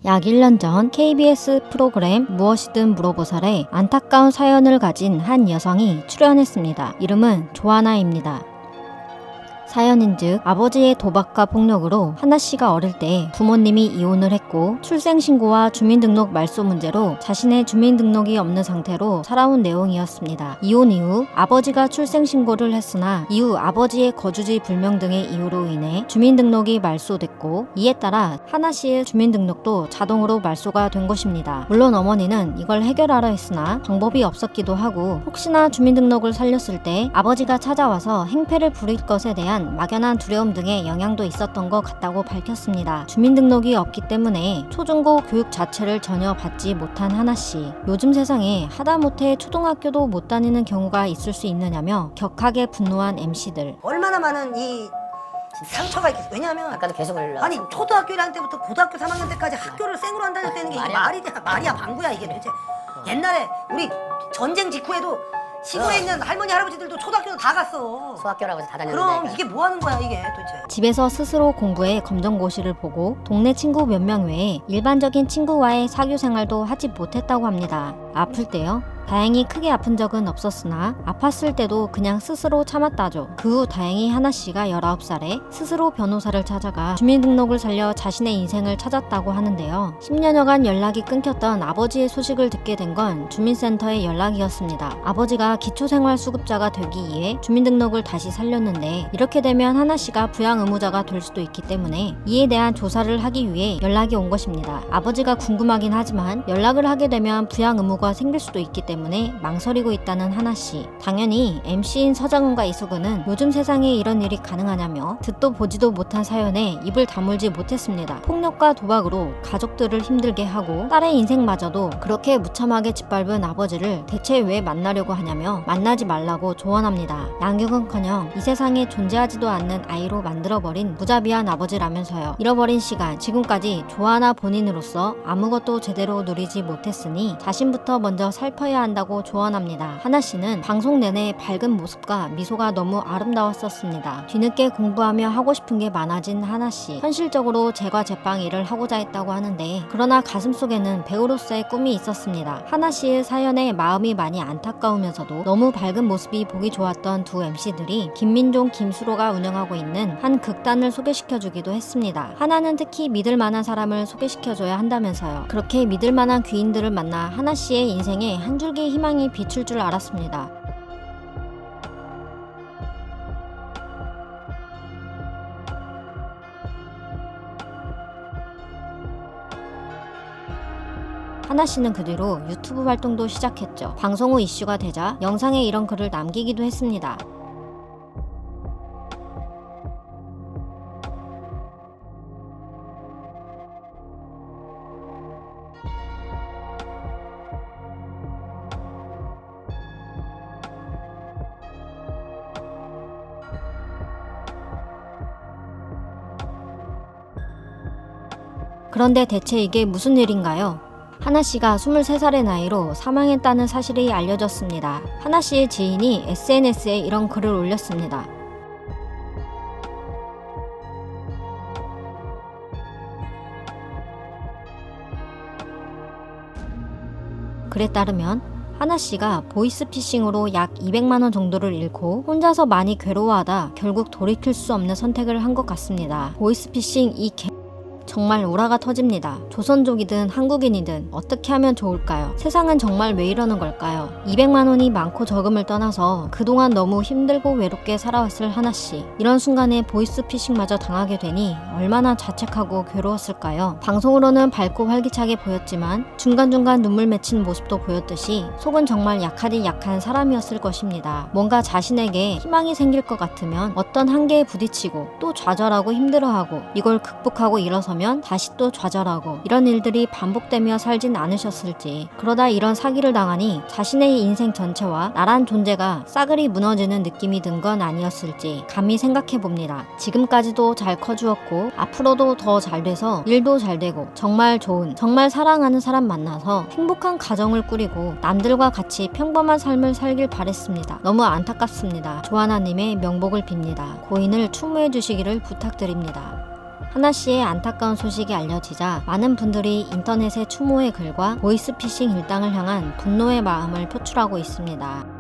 약 1년 전 KBS 프로그램 무엇이든 물어보살에 안타까운 사연을 가진 한 여성이 출연했습니다. 이름은 조하나입니다. 사연인즉 아버지의 도박과 폭력으로 하나씨가 어릴 때 부모님이 이혼을 했고 출생신고와 주민등록 말소 문제로 자신의 주민등록이 없는 상태로 살아온 내용이었습니다. 이혼 이후 아버지가 출생신고를 했으나 이후 아버지의 거주지 불명 등의 이유로 인해 주민등록이 말소됐고 이에 따라 하나씨의 주민등록도 자동으로 말소가 된 것입니다. 물론 어머니는 이걸 해결하려 했으나 방법이 없었기도 하고 혹시나 주민등록을 살렸을 때 아버지가 찾아와서 행패를 부릴 것에 대한 막연한 두려움 등의 영향도 있었던 것 같다고 밝혔습니다. 주민등록이 없기 때문에 초중고 교육 자체를 전혀 받지 못한 하나씨. 요즘 세상에 하다못해 초등학교도 못 다니는 경우가 있을 수 있느냐며 격하게 분노한 MC들. 얼마나 많은 이 상처가 있겠어. 왜냐하면 아까도 계속 올라. 아니 초등학교 1학년 때부터 고등학교 3학년 때까지 학교를 생으로 안 다녔다는 게 이게 말이야 방구야 이게 도대체. 옛날에 우리 전쟁 직후에도 시골에 있는 할머니 할아버지들도 초등학교는 다 갔어. 소학교라고 해서 다 다녔는데. 그럼 이게 뭐 하는 거야 이게 도대체. 집에서 스스로 공부해 검정고시를 보고 동네 친구 몇 명 외에 일반적인 친구와의 사교 생활도 하지 못했다고 합니다. 아플 때요? 다행히 크게 아픈 적은 없었으나 아팠을 때도 그냥 스스로 참았다죠. 그 후 다행히 하나씨가 19살에 스스로 변호사를 찾아가 주민등록을 살려 자신의 인생을 찾았다고 하는데요. 10년여간 연락이 끊겼던 아버지의 소식을 듣게 된 건 주민센터의 연락이었습니다. 아버지가 기초생활수급자가 되기 위해 주민등록을 다시 살렸는데 이렇게 되면 하나씨가 부양의무자가 될 수도 있기 때문에 이에 대한 조사를 하기 위해 연락이 온 것입니다. 아버지가 궁금하긴 하지만 연락을 하게 되면 부양의무가 생길 수도 있기 때문에 망설이고 있다는 하나씨. 당연히 MC인 서장훈과 이수근은 요즘 세상에 이런 일이 가능하냐며 듣도 보지도 못한 사연에 입을 다물지 못했습니다. 폭력과 도박으로 가족들을 힘들게 하고 딸의 인생마저도 그렇게 무참하게 짓밟은 아버지를 대체 왜 만나려고 하냐며 만나지 말라고 조언합니다. 양육은커녕 이 세상에 존재하지도 않는 아이로 만들어버린 무자비한 아버지라면서요. 잃어버린 시간, 지금까지 조하나 본인으로서 아무것도 제대로 누리지 못했으니 자신부터 먼저 살펴야 한다고 조언합니다. 하나씨는 방송 내내 밝은 모습과 미소가 너무 아름다웠었습니다. 뒤늦게 공부하며 하고 싶은 게 많아진 하나씨. 현실적으로 제과제빵 일을 하고자 했다고 하는데 그러나 가슴속에는 배우로서의 꿈이 있었습니다. 하나씨의 사연에 마음이 많이 안타까우면서도 너무 밝은 모습이 보기 좋았던 두 MC들이 김민종, 김수로가 운영하고 있는 한 극단을 소개시켜주기도 했습니다. 하나는 특히 믿을 만한 사람을 소개시켜줘야 한다면서요. 그렇게 믿을 만한 귀인들을 만나 하나씨의 인생에 한 줄기 희망이 비출 줄 알았습니다. 하나씨는 그 뒤로 유튜브 활동도 시작했죠. 방송 후 이슈가 되자 영상에 이런 글을 남기기도 했습니다. 그런데 대체 이게 무슨 일인가요? 하나씨가 23살의 나이로 사망했다는 사실이 알려졌습니다. 하나씨의 지인이 SNS에 이런 글을 올렸습니다. 글에 따르면 하나씨가 보이스피싱으로 약 200만원 정도를 잃고 혼자서 많이 괴로워하다 결국 돌이킬 수 없는 선택을 한 것 같습니다. 보이스피싱 정말 오라가 터집니다. 조선족이든 한국인이든 어떻게 하면 좋을까요? 세상은 정말 왜 이러는 걸까요? 200만 원이 많고 적음을 떠나서 그동안 너무 힘들고 외롭게 살아왔을 하나씨. 이런 순간에 보이스피싱마저 당하게 되니 얼마나 자책하고 괴로웠을까요? 방송으로는 밝고 활기차게 보였지만 중간중간 눈물 맺힌 모습도 보였듯이 속은 정말 약하디 약한 사람이었을 것입니다. 뭔가 자신에게 희망이 생길 것 같으면 어떤 한계에 부딪히고 또 좌절하고 힘들어하고 이걸 극복하고 일어서면 다시 또 좌절하고 이런 일들이 반복되며 살진 않으셨을지. 그러다 이런 사기를 당하니 자신의 인생 전체와 나란 존재가 싸그리 무너지는 느낌이 든 건 아니었을지 감히 생각해봅니다. 지금까지도 잘 커주었고 앞으로도 더 잘 돼서 일도 잘 되고 정말 좋은, 정말 사랑하는 사람 만나서 행복한 가정을 꾸리고 남들과 같이 평범한 삶을 살길 바랬습니다. 너무 안타깝습니다. 조하나님의 명복을 빕니다. 고인을 추모해 주시기를 부탁드립니다. 하나 씨의 안타까운 소식이 알려지자 많은 분들이 인터넷에 추모의 글과 보이스피싱 일당을 향한 분노의 마음을 표출하고 있습니다.